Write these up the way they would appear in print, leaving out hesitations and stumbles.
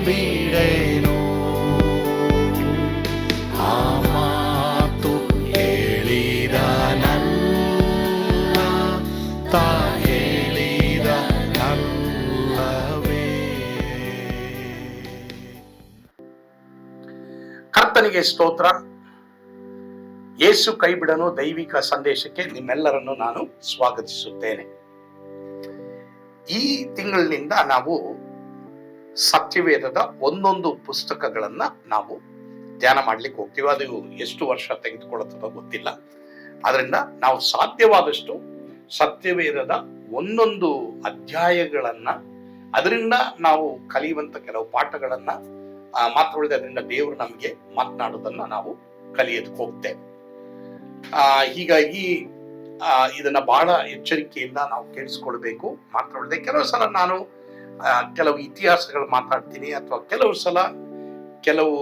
ಬಿಡೆನು. ಆ ಮಾತು ಹೇಳಿದ ನನ್ನ ತಾ ಹೇಳಿದ ನಲ್ಲವೇ. ಕರ್ತನಿಗೆ ಸ್ತೋತ್ರ. ಯೇಸು ಕೈ ಬಿಡನು ದೈವಿಕ ಸಂದೇಶಕ್ಕೆ ನಿಮ್ಮೆಲ್ಲರನ್ನು ನಾನು ಸ್ವಾಗತಿಸುತ್ತೇನೆ. ಈ ತಿಂಗಳಿನಿಂದ ನಾವು ಸತ್ಯವೇದದ ಒಂದೊಂದು ಪುಸ್ತಕಗಳನ್ನ ನಾವು ಧ್ಯಾನ ಮಾಡ್ಲಿಕ್ಕೆ ಹೋಗ್ತೀವಿ. ಅದು ಎಷ್ಟು ವರ್ಷ ತೆಗೆದುಕೊಳ್ಳುತ್ತದೋ ಗೊತ್ತಿಲ್ಲ. ಅದರಿಂದ ನಾವು ಸಾಧ್ಯವಾದಷ್ಟು ಸತ್ಯವೇದದ ಒಂದೊಂದು ಅಧ್ಯಾಯಗಳನ್ನ, ಅದರಿಂದ ನಾವು ಕಲಿಯುವಂತ ಕೆಲವು ಪಾಠಗಳನ್ನ ಮಾತ್ರವಲ್ಲದೆ ಅದರಿಂದ ದೇವರು ನಮಗೆ ಮಾತನಾಡೋದನ್ನ ನಾವು ಕಲಿಯೋದಕ್ಕೆ ಹೋಗ್ತೇವೆ. ಹೀಗಾಗಿ ಇದನ್ನ ಬಹಳ ಎಚ್ಚರಿಕೆಯಿಂದ ನಾವು ಕೇಳಿಸ್ಕೊಳ್ಬೇಕು. ಮಾತ್ರವಲ್ಲದೆ ಕೆಲವು ಸಲ ನಾನು ಕೆಲವು ಇತಿಹಾಸಗಳು ಮಾತಾಡ್ತೀನಿ, ಅಥವಾ ಕೆಲವು ಸಲ ಕೆಲವು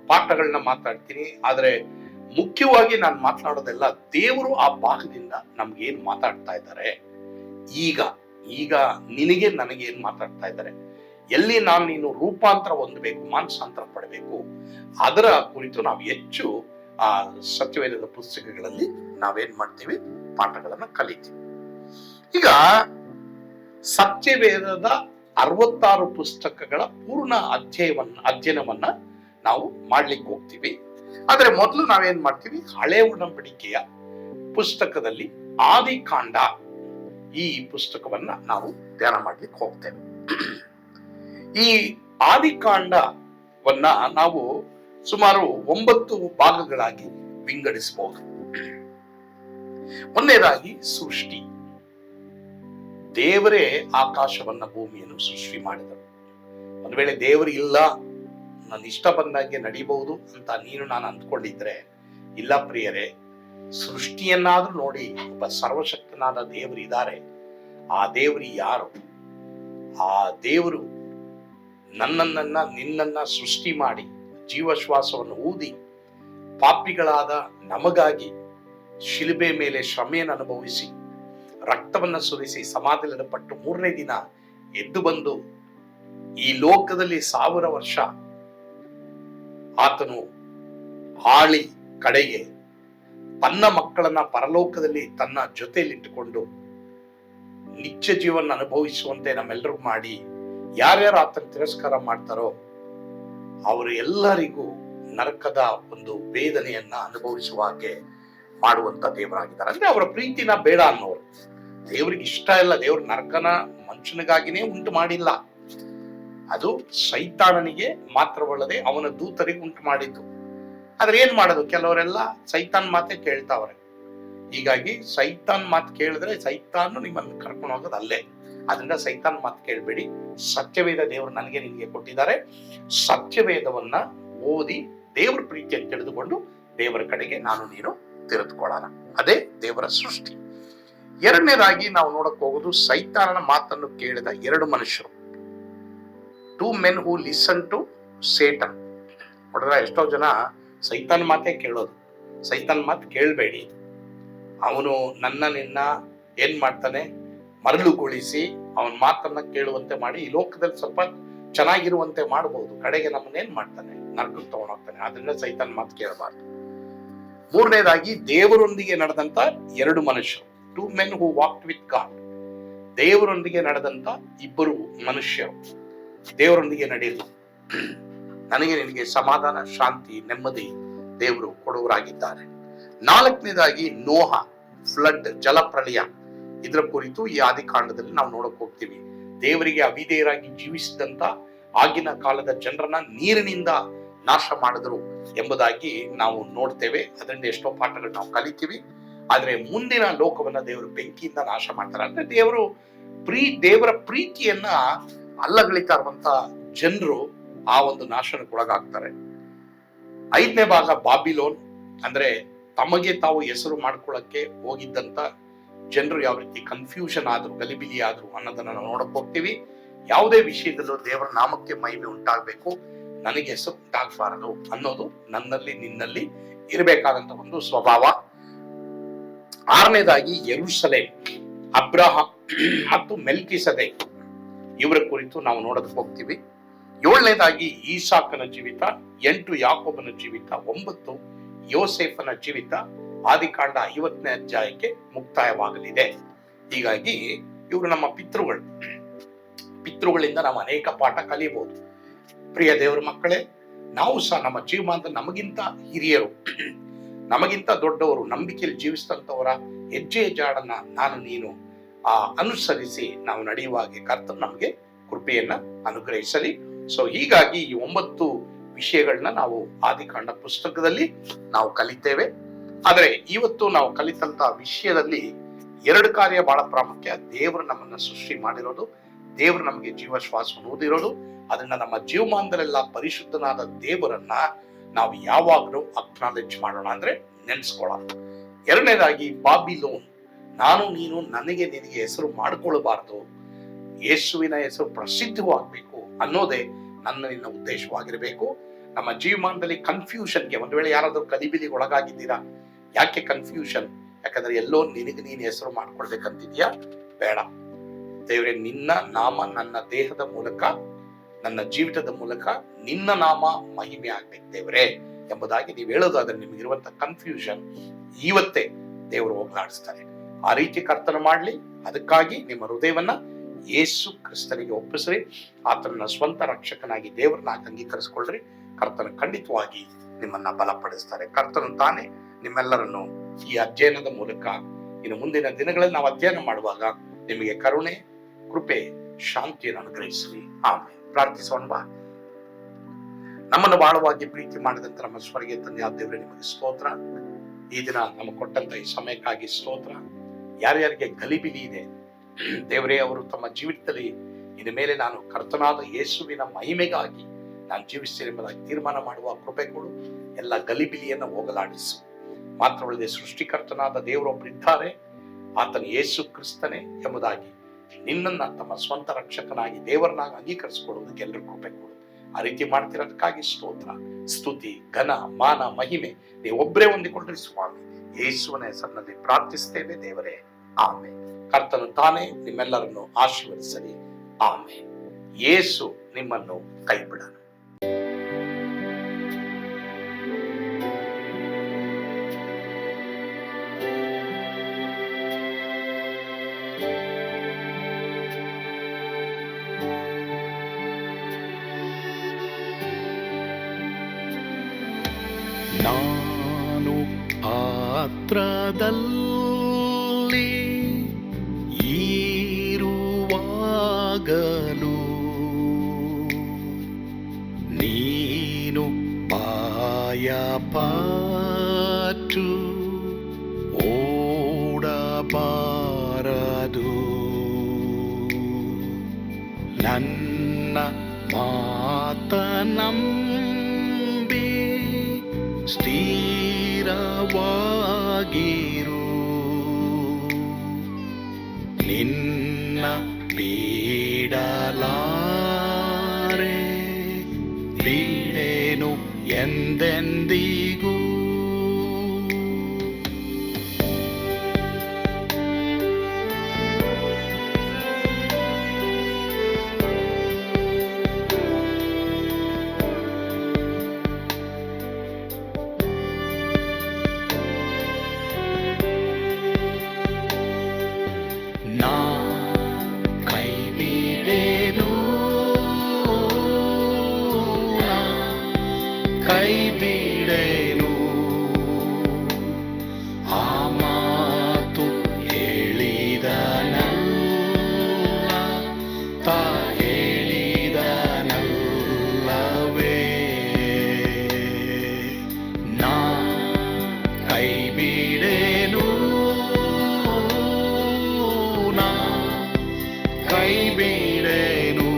ಪಾಠಗಳನ್ನ ಮಾತಾಡ್ತೀನಿ. ಆದ್ರೆ ಮುಖ್ಯವಾಗಿ ನಾನು ಮಾತನಾಡೋದೆಲ್ಲ ದೇವರು ಆ ಭಾಗದಿಂದ ನಮ್ಗೆ ಏನ್ ಮಾತಾಡ್ತಾ ಇದ್ದಾರೆ, ಈಗ ನಿನಗೆ ನನಗೆ ಏನ್ ಮಾತಾಡ್ತಾ ಇದ್ದಾರೆ, ಎಲ್ಲಿ ನೀನು ರೂಪಾಂತರ ಹೊಂದಬೇಕು, ಮಾನಸಾಂತರ ಪಡಬೇಕು, ಅದರ ಕುರಿತು ನಾವು ಹೆಚ್ಚು ಆ ಸತ್ಯವೇದದ ಪುಸ್ತಕಗಳಲ್ಲಿ ನಾವೇನ್ ಮಾಡ್ತೀವಿ, ಪಾಠಗಳನ್ನ ಕಲಿತೀವಿ. ಈಗ ಸತ್ಯವೇದದ 66 ಪುಸ್ತಕಗಳ ಪೂರ್ಣ ಅಧ್ಯಯನವನ್ನ ನಾವು ಮಾಡ್ಲಿಕ್ಕೆ ಹೋಗ್ತೀವಿ. ಆದ್ರೆ ಮೊದಲು ನಾವೇನ್ ಮಾಡ್ತೀವಿ, ಹಳೆ ಒಡಂಬಡಿಕೆಯ ಪುಸ್ತಕದಲ್ಲಿ ಆದಿಕಾಂಡ ಈ ಪುಸ್ತಕವನ್ನ ನಾವು ಧ್ಯಾನ ಮಾಡ್ಲಿಕ್ಕೆ ಹೋಗ್ತೇವೆ. ಈ ಆದಿಕಾಂಡವನ್ನ ನಾವು ಸುಮಾರು 9 ಭಾಗಗಳಾಗಿ ವಿಂಗಡಿಸಬಹುದು. ಒಂದನೇದಾಗಿ ಸೃಷ್ಟಿ. ದೇವರೇ ಆಕಾಶವನ್ನ ಭೂಮಿಯನ್ನು ಸೃಷ್ಟಿ ಮಾಡಿದರು. ಒಂದು ವೇಳೆ ದೇವರು ಇಲ್ಲ, ನನ್ನ ಇಷ್ಟ ಬಂದಾಗೆ ನಡೀಬಹುದು ಅಂತ ನಾನು ಅಂದ್ಕೊಂಡಿದ್ರೆ, ಇಲ್ಲ ಪ್ರಿಯರೇ, ಸೃಷ್ಟಿಯನ್ನಾದ್ರೂ ನೋಡಿ ಒಬ್ಬ ಸರ್ವಶಕ್ತನಾದ ದೇವರು ಇದ್ದಾರೆ. ಆ ದೇವರು ಯಾರು? ಆ ದೇವರು ನಿನ್ನನ್ನ ಸೃಷ್ಟಿ ಮಾಡಿ ಜೀವಶ್ವಾಸವನ್ನು ಊದಿ ಪಾಪಿಗಳಾದ ನಮಗಾಗಿ ಶಿಲುಬೆ ಮೇಲೆ ಶ್ರಮೆಯನ್ನು ಅನುಭವಿಸಿ ರಕ್ತವನ್ನ ಸುರಿಸಿ ಸಮಾಧಿಯಲ್ಲಿಡಪಟ್ಟು 3ನೇ ದಿನ ಎದ್ದು ಬಂದು ಈ ಲೋಕದಲ್ಲಿ 1000 ವರ್ಷ ಆತನು ಆಳಿ ಕಡೆಗೆ ತನ್ನ ಮಕ್ಕಳನ್ನ ಪರಲೋಕದಲ್ಲಿ ತನ್ನ ಜೊತೆಯಲ್ಲಿಟ್ಟುಕೊಂಡು ನಿತ್ಯ ಜೀವನ ಅನುಭವಿಸುವಂತೆ ನಮ್ಮೆಲ್ಲರಿಗೂ ಮಾಡಿ, ಯಾರ್ಯಾರು ಆತನ ತಿರಸ್ಕಾರ ಮಾಡ್ತಾರೋ ಅವರು ಎಲ್ಲರಿಗೂ ನರಕದ ಒಂದು ವೇದನೆಯನ್ನ ಅನುಭವಿಸುವ ಹಾಗೆ ಮಾಡುವಂತ ದೇವರಾಗಿದ್ದಾರೆ. ಅಂದ್ರೆ ಅವರ ಪ್ರೀತಿನ ಬೇಡ ಅನ್ನೋರು. ದೇವರಿಗೆ ಇಷ್ಟ ಇಲ್ಲ. ದೇವ್ರ ನರಕನ ಮನುಷ್ಯನಿಗಾಗಿನೇ ಉಂಟು ಮಾಡಿಲ್ಲ, ಅದು ಸೈತಾನನಿಗೆ ಮಾತ್ರವಲ್ಲದೆ ಅವನ ದೂತರಿಗೆ ಉಂಟು ಮಾಡಿದ್ದು. ಆದ್ರೆ ಏನ್ ಮಾಡೋದು, ಕೆಲವರೆಲ್ಲ ಸೈತಾನ್ ಮಾತೆ ಕೇಳ್ತಾವ್ರೆ. ಹೀಗಾಗಿ ಸೈತಾನ್ ಮಾತು ಕೇಳಿದ್ರೆ ಸೈತಾನು ನಿಮ್ಮನ್ನು ಕರ್ಕೊಂಡು ಹೋಗೋದು ಅಲ್ಲೇ. ಅದರಿಂದ ಸೈತಾನ್ ಮಾತು ಕೇಳಬೇಡಿ. ಸತ್ಯವೇದ ದೇವರು ನಿಮಗೆ ಕೊಟ್ಟಿದ್ದಾರೆ. ಸತ್ಯವೇದವನ್ನ ಓದಿ ದೇವರ ಪ್ರೀತಿಯನ್ನು ತಿಳಿದುಕೊಂಡು ದೇವರ ಕಡೆಗೆ ನೀನು ತಿರುಗಿಕೊಳ್ಳೋಣ. ಅದೇ ದೇವರ ಸೃಷ್ಟಿ. ಎರಡನೇದಾಗಿ ನಾವು ನೋಡಕ್ ಹೋಗೋದು ಸೈತಾನನ ಮಾತನ್ನು ಕೇಳಿದ 2 ಮನುಷ್ಯರು. 2 men who listen to Satan. ನೋಡಿದ್ರೆ ಎಷ್ಟೋ ಜನ ಸೈತಾನ್ ಮಾತೇ ಕೇಳೋದು. ಸೈತಾನ್ ಮಾತು ಕೇಳಬೇಡಿ. ಅವನು ನಿನ್ನ ಏನ್ ಮಾಡ್ತಾನೆ, ಮರಳುಗೊಳಿಸಿ ಅವನ ಮಾತನ್ನ ಕೇಳುವಂತೆ ಮಾಡಿ ಈ ಲೋಕದಲ್ಲಿ ಸ್ವಲ್ಪ ಚೆನ್ನಾಗಿರುವಂತೆ ಮಾಡಬಹುದು. ಕಡೆಗೆ ನಮ್ಮನ್ನೇನ್ ಮಾಡ್ತಾನೆ, ನರಕಕ್ಕೆ ತಗೊಂಡೋಗ್ತಾನೆ. ಆದ್ರಿಂದ ಸೈತಾನ್ ಮಾತು ಕೇಳಬಾರ್ದು. 3ನೇದಾಗಿ ದೇವರೊಂದಿಗೆ ನಡೆದಂತ 2 ಮನುಷ್ಯರು. 2 men who walked with God. ದೇವರೊಂದಿಗೆ ನಡೆದಂತ 2 ಮನುಷ್ಯರು ದೇವರೊಂದಿಗೆ ನಡೆಯಲಿ. ನನಗೆ ನಿನಗೆ ಸಮಾಧಾನ, ಶಾಂತಿ, ನೆಮ್ಮದಿ ದೇವರು ಕೊಡುವರಾಗಿದ್ದಾರೆ. 4ನೇದಾಗಿ ನೋಹ, ಫ್ಲಡ್, ಜಲಪ್ರಳಯ. ಇದರ ಕುರಿತು ಈ ಆದಿಕಾಂಡದಲ್ಲಿ ನಾವು ನೋಡಕ್ ಹೋಗ್ತೀವಿ. ದೇವರಿಗೆ ಅವಿಧೇಯರಾಗಿ ಜೀವಿಸಿದಂತ ಆಗಿನ ಕಾಲದ ಜನರನ್ನ ನೀರಿನಿಂದ ನಾಶ ಮಾಡಿದ್ರು ಎಂಬುದಾಗಿ ನಾವು ನೋಡ್ತೇವೆ. ಅದರಿಂದ ಎಷ್ಟೋ ಪಾಠಗಳು ನಾವು ಕಲಿತೀವಿ. ಆದ್ರೆ ಮುಂದಿನ ಲೋಕವನ್ನ ದೇವರು ಬೆಂಕಿಯಿಂದ ನಾಶ ಮಾಡ್ತಾರೆ. ಅಂದ್ರೆ ದೇವರ ಪ್ರೀತಿಯನ್ನ ಅಲ್ಲಗಳಿತಾ ಇರುವಂತ ಜನರು ಆ ಒಂದು ನಾಶನಕ್ಕೊಳಗಾಗ್ತಾರೆ. 5ನೇ ಭಾಗ ಬಾಬಿಲೋನ್. ಅಂದ್ರೆ ತಮಗೆ ತಾವು ಹೆಸರು ಮಾಡ್ಕೊಳ್ಳಕ್ಕೆ ಹೋಗಿದ್ದಂತ ಜನರು ಯಾವ ರೀತಿ ಕನ್ಫ್ಯೂಷನ್ ಆದ್ರು, ಗಲಿಬಿಲಿ ಆದ್ರು ಅನ್ನೋದನ್ನ ನಾವು ನೋಡಕ್ ಹೋಗ್ತೀವಿ. ಯಾವುದೇ ವಿಷಯದಲ್ಲೂ ದೇವರ ನಾಮಕ್ಕೆ ಮಹಿಮೆ ಉಂಟಾಗಬೇಕು, ನನಗೆ ಹೆಸರು ಉಂಟಾಗಬಾರದು ಅನ್ನೋದು ನನ್ನಲ್ಲಿ ನಿನ್ನಲ್ಲಿ ಇರಬೇಕಾದಂತ ಒಂದು ಸ್ವಭಾವ. 6ನೇದಾಗಿ ಯೆರೂಸಲೇಮ್, ಅಬ್ರಹಾಂ ಮತ್ತು ಮೆಲ್ಕಿಸೆದೇಕ್ ಇವರ ಕುರಿತು ನಾವು ನೋಡೋದಕ್ಕೆ ಹೋಗ್ತೀವಿ. ಏಳನೇದಾಗಿ ಈಸಾಕನ ಜೀವಿತ, 8 ಯಾಕೋಬನ ಜೀವಿತ, 9 ಯೋಸೇಫನ ಜೀವಿತ ಆದಿಕಾಂಡ 50ನೇ ಅಧ್ಯಾಯಕ್ಕೆ ಮುಕ್ತಾಯವಾಗಲಿದೆ. ಹೀಗಾಗಿ ಇವರು ನಮ್ಮ ಪಿತೃಗಳಿಂದ ನಾವು ಅನೇಕ ಪಾಠ ಕಲಿಯಬಹುದು. ಪ್ರಿಯ ದೇವರ ಮಕ್ಕಳೇ, ನಾವು ಸಹ ನಮ್ಮ ಜೀವಮಾನದಲ್ಲಿ ನಮಗಿಂತ ಹಿರಿಯರು, ನಮಗಿಂತ ದೊಡ್ಡವರು, ನಂಬಿಕೆಯಲ್ಲಿ ಜೀವಿಸಿದಂಥವರ ಹೆಜ್ಜೆ ಜಾಡನ್ನ ನಾನು ನೀನು ಅನುಸರಿಸಿ ನಾವು ನಡೆಯುವಾಗೆ ಕರ್ತನು ನಮಗೆ ಕೃಪೆಯನ್ನ ಅನುಗ್ರಹಿಸಲಿ. ಸೊ ಹೀಗಾಗಿ ಈ 9 ವಿಷಯಗಳನ್ನ ನಾವು ಆದಿಕಾಂಡ ಪುಸ್ತಕದಲ್ಲಿ ನಾವು ಕಲಿತೇವೆ. ಆದರೆ ಇವತ್ತು ನಾವು ಕಲಿತಂತಹ ವಿಷಯದಲ್ಲಿ 2 ಕಾರ್ಯ ಬಹಳ ಪ್ರಾಮುಖ್ಯ. ದೇವರು ನಮ್ಮನ್ನ ಸೃಷ್ಟಿ ಮಾಡಿರೋದು, ದೇವರು ನಮಗೆ ಜೀವ ಶ್ವಾಸವನ್ನು ಊದಿರೋದು, ಅದನ್ನ ನಮ್ಮ ಜೀವಮಾನದಲ್ಲೆಲ್ಲ ಪರಿಶುದ್ಧನಾದ ದೇವರನ್ನ ನಾವು ಯಾವಾಗಲೂ ಅಕ್ನಾಲೆಡ್ಜ್ ಮಾಡೋಣ, ಅಂದ್ರೆ ನೆನ್ಸ್ಕೊಳ್ಳೋಣ. 2ನೇದಾಗಿ ಬಾಬಿಲೋನ್, ನಾನು ನೀನು ನನಗೆ ನಿನಗೆ ಹೆಸರು ಮಾಡಿಕೊಳ್ಳಬಾರದು, ಯೇಸುವಿನ ಹೆಸರು ಪ್ರಸಿದ್ಧವಾಗಬೇಕು ಅನ್ನೋದೇ ನಿನ್ನ ಉದ್ದೇಶವಾಗಿರಬೇಕು. ನಮ್ಮ ಜೀವಮಾನದಲ್ಲಿ ಕನ್ಫ್ಯೂಷನ್ಗೆ, ಒಂದು ವೇಳೆ ಯಾರಾದ್ರೂ ಗಲಿಬಿಲಿಗೆ ಒಳಗಾಗಿದ್ದೀರಾ, ಯಾಕೆ ಕನ್ಫ್ಯೂಷನ್? ಯಾಕಂದ್ರೆ ಎಲ್ಲೋ ನಿನಗೆ ನೀನು ಹೆಸರು ಮಾಡ್ಕೊಳ್ಬೇಕಂತಿದ್ಯಾ? ಬೇಡ. ದೇವರೇ, ನಿನ್ನ ನಾಮ ನನ್ನ ದೇಹದ ಮೂಲಕ, ನನ್ನ ಜೀವಿತದ ಮೂಲಕ ನಿನ್ನ ನಾಮ ಮಹಿಮೆ ಆಗ್ಬೇಕು ದೇವರೇ ಎಂಬುದಾಗಿ ನೀವು ಹೇಳೋದಾದ್ರೆ ನಿಮಗಿರುವಂತ ಕನ್ಫ್ಯೂಷನ್ ಇವತ್ತೇ ದೇವರು ಹೋಗ್ಲಾಡಿಸ್ತಾರೆ. ಆ ರೀತಿ ಕರ್ತನ ಮಾಡ್ಲಿ. ಅದಕ್ಕಾಗಿ ನಿಮ್ಮ ಹೃದಯವನ್ನ ಯೇಸು ಕ್ರಿಸ್ತನಿಗೆ ಒಪ್ಪಿಸ್ರಿ, ಆತನ ಸ್ವಂತ ರಕ್ಷಕನಾಗಿ ದೇವರನ್ನ ಅಂಗೀಕರಿಸಿಕೊಳ್ಳ್ರಿ. ಕರ್ತನ ಖಂಡಿತವಾಗಿ ನಿಮ್ಮನ್ನ ಬಲಪಡಿಸ್ತಾರೆ. ಕರ್ತನ ತಾನೇ ನಿಮ್ಮೆಲ್ಲರನ್ನು ಈ ಅಧ್ಯಯನದ ಮೂಲಕ ಇನ್ನು ಮುಂದಿನ ದಿನಗಳಲ್ಲಿ ನಾವು ಅಧ್ಯಯನ ಮಾಡುವಾಗ ನಿಮಗೆ ಕರುಣೆ, ಕೃಪೆ, ಶಾಂತಿಯನ್ನು ಅನುಗ್ರಹಿಸಲಿ. ಆಮೇಲೆ ಪ್ರಾರ್ಥಿಸೋಣ. ನಮ್ಮನ್ನು ಬಹಳವಾಗಿ ಪ್ರೀತಿ ಮಾಡಿದಂತ ನಮ್ಮ ಸ್ವರ್ಗೀಯ ತಂದೆಯ ದೇವರೇ, ನಿಮಗೆ ಸ್ತೋತ್ರ. ಈ ದಿನ ನಮಗೆ ಕೊಟ್ಟಂತ ಈ ಸಮಯಕ್ಕಾಗಿ ಸ್ತೋತ್ರ. ಯಾರ್ಯಾರಿಗೆ ಗಲಿಬಿಲಿ ಇದೆ ದೇವರೇ, ಅವರು ತಮ್ಮ ಜೀವಿತದಲ್ಲಿ ಇನ್ನು ಮೇಲೆ ನಾನು ಕರ್ತನಾದ ಯೇಸುವಿನ ಮಹಿಮೆಗಾಗಿ ನಾನು ಜೀವಿಸ್ತೇನೆ ಎಂಬುದಾಗಿ ತೀರ್ಮಾನ ಮಾಡುವ ಕೃಪೆ ಕೊಡು. ಎಲ್ಲ ಗಲಿಬಿಲಿಯನ್ನು ಹೋಗಲಾಡಿಸು. ಮಾತ್ರವಲ್ಲದೆ ಸೃಷ್ಟಿಕರ್ತನಾದ ದೇವರೊಬ್ಬರಿದ್ದಾರೆ, ಆತನ ಯೇಸು ಕ್ರಿಸ್ತನೇ ಎಂಬುದಾಗಿ ನಿನ್ನನ್ನ ತಮ್ಮ ಸ್ವಂತ ರಕ್ಷಕನಾಗಿ ದೇವರನ್ನಾಗಿ ಅಂಗೀಕರಿಸಿಕೊಳ್ಳುವುದಕ್ಕೆ ಎಲ್ಲರೂ ಕೃಪೆ ಕೊಡು. ಆ ರೀತಿ ಮಾಡ್ತಿರೋದಕ್ಕಾಗಿ ಸ್ತೋತ್ರ, ಸ್ತುತಿ, ಘನ, ಮಾನ, ಮಹಿಮೆ ನೀವೊಬ್ಬರೇ ಹೊಂದಿಕೊಳ್ಳ್ರಿ ಸ್ವಾಮಿ. ಯೇಸುವಿನ ಹೆಸರಿನಲ್ಲಿ ಪ್ರಾರ್ಥಿಸ್ತೇವೆ ದೇವರೇ, ಆಮೇಲೆ. ಕರ್ತನು ತಾನೇ ನಿಮ್ಮೆಲ್ಲರನ್ನು ಆಶೀರ್ವದಿಸಲಿ. ಆಮೇಲೆ. ಯೇಸು ನಿಮ್ಮನ್ನು ಕೈಬಿಡನು. ನಾನು ಪಾತ್ರದಲ್ಲಿ ಇರುವಾಗಲೂ ನೀನು ಭಯಪಟ್ಟು ಓಡಬಾರದು. ನನ್ನ ಮಾತನಂಬಿ ಸ್ಥಿರವಾಗಿರು. ನಿನ್ನ ಬಿಡಲಾರೆ, ಬಿಡೆನು ಎಂದೆಂದಿಗೂ. ಕೈ ಬಿಡೆನು, ಆ ಮಾತು ಹೇಳಿದನಲ್ಲ, ತಾ ಹೇಳಿದನಲ್ಲವೇ. ನಾ ಕೈ ಬಿಡೆನು, ನಾ ಕೈ ಬಿಡೆನು,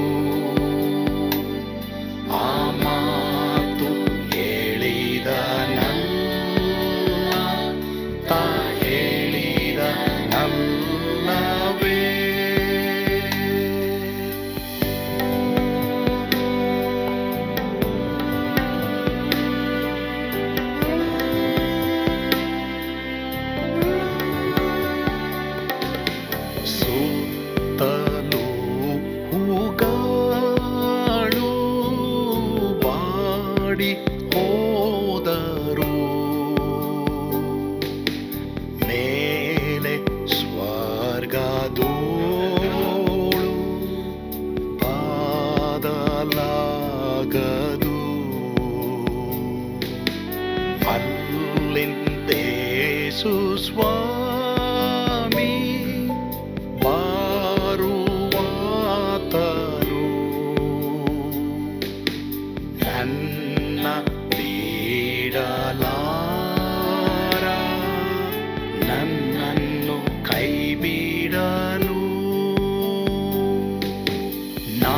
ಯೇಸು ಸ್ವಾಮಿ ಬಾರುವಾತನು ನನ್ನ ಬಿಡಲಾರ ನನ್ನನ್ನು ಕೈ ಬಿಡನು ನಾ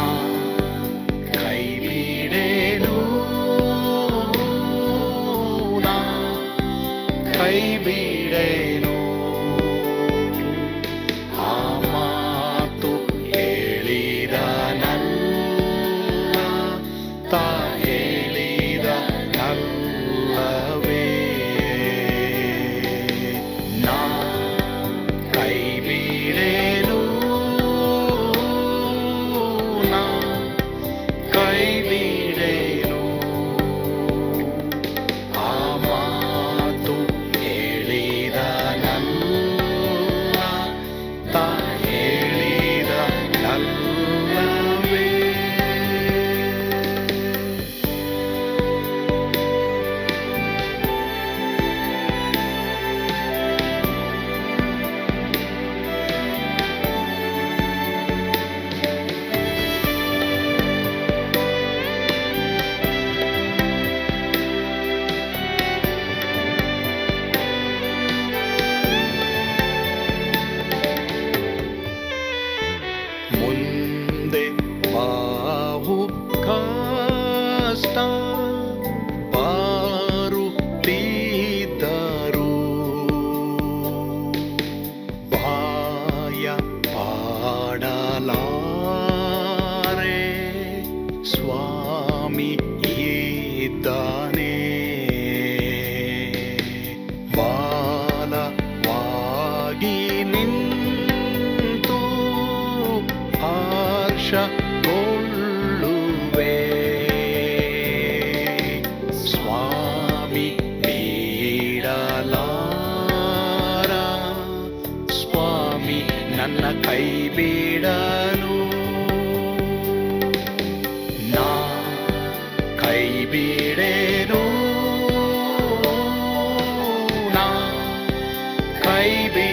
ಕೈ ಬಿಡೆನು ನಾ ಕೈ ಬಿಡೆನು ಆ ಮಾತು ಹೇಳಿದನಲ್ಲ ತಾ ಹೇಳಿದನಲ್ಲವೇ ನಾ ಕೈ ಬಿಡೆನು ನಾ ಕೈ ಬಿಡೆನು ಆ ಮಾತು ಹೇಳಿದನಲ್ಲ ತಾ ಹೇಳಿದನಲ್ಲವೇ ಮುಂದೆ ಬಾವು ಕಷ್ಟ ಬಾರುತ್ತಿದ್ದರು ಬಾಯ ಪಾಡಲಾರೆ ಸ್ವಾಮಿ ಇದ್ದಾನೆ ಬಾಲವಾಗಿ ನಿಂತು ಹರ್ಷಗೊಳ್ಳುವೆ ಸ್ವಾಮಿ ಬಿಡಲಾರ ಸ್ವಾಮಿ ನನ್ನ ಕೈ ಬಿಡನು ನಾ ಕೈ ಬಿಡೆನು ನಾ ಕೈ ಬಿಡೆನು